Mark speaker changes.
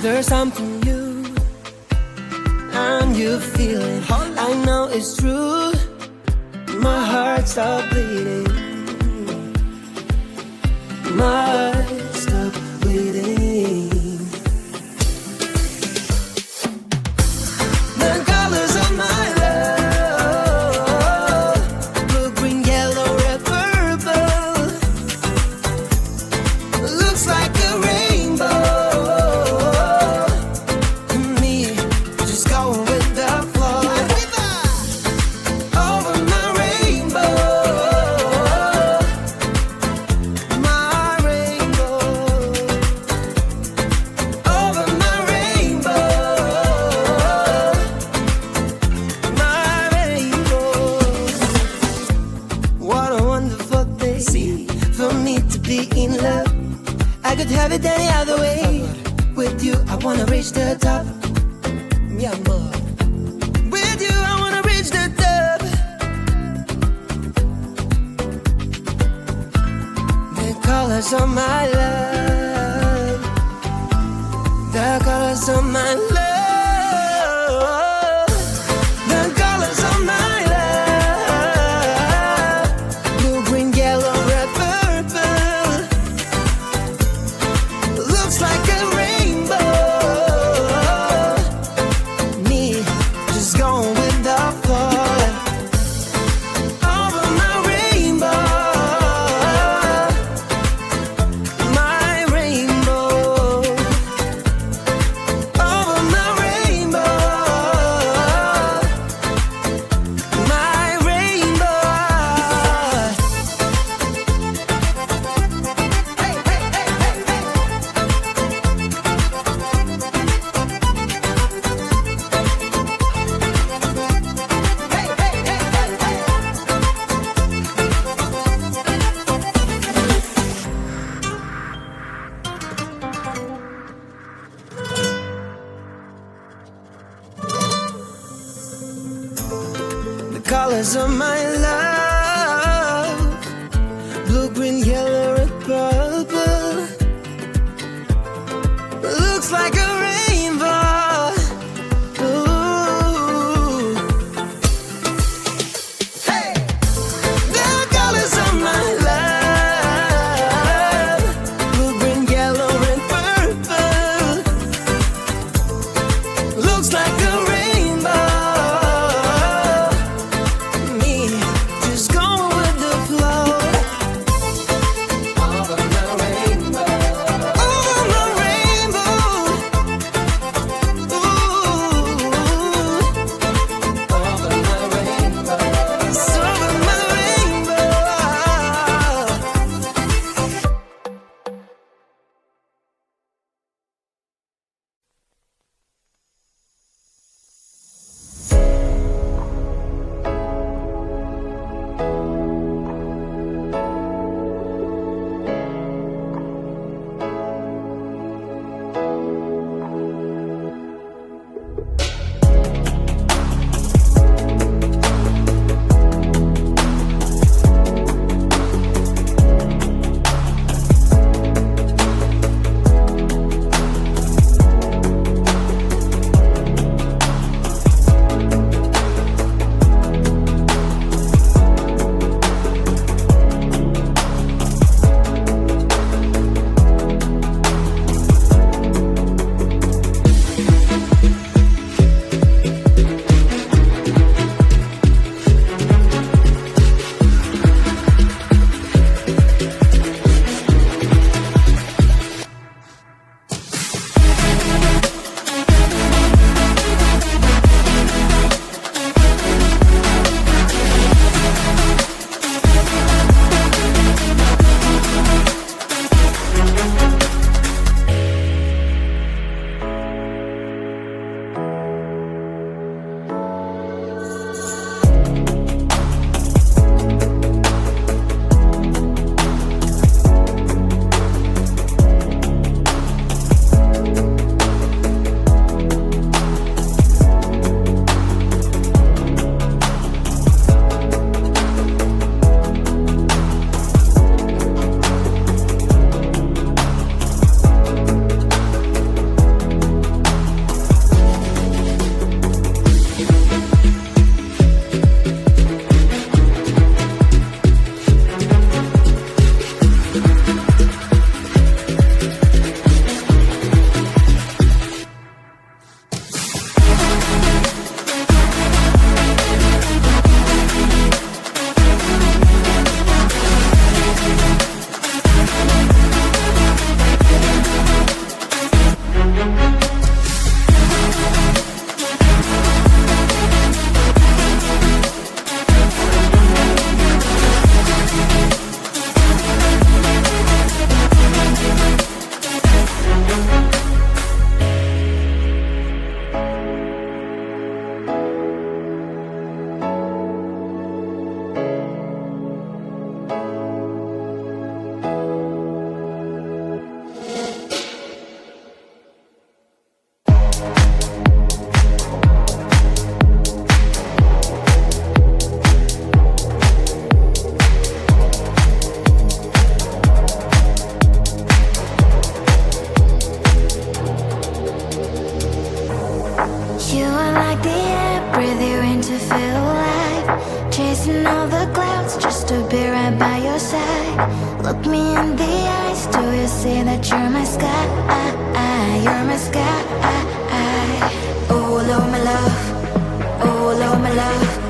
Speaker 1: There's something new, and you feel it. I know it's true. My heart stopped bleeding. My heart stopped bleeding. The colors of my love, blue, green, yellow, red, purple. Looks like a rainbow. Me, just going with the flow. Over my rainbow, my rainbow. Over my rainbow, my rainbow. What a wonderful day for me to be in love. I could have it any other way. With you, I wanna reach the top. Mi amor. With you, I wanna reach the top. The colors of my love. The colors of my love. The colors of my love. Blue, green, yellow, red, purple. Looks like a rainbow. Me, just going with the flow. Over my rainbow, my rainbow. Over my rainbow, my rainbow. Hey, hey, hey, hey, hey. The colors of my love, blue, green, yellow, red, purple. Looks like a rainbow. Ooh. Hey, the colors of my love, blue, green, yellow, red, purple. Looks like a rainbow. Me, just
Speaker 2: chasing all the clouds just to be right by your side. Look me in the eyes, do you see that you're my sky? You're my sky. Oh Lord, my love, oh Lord, my love.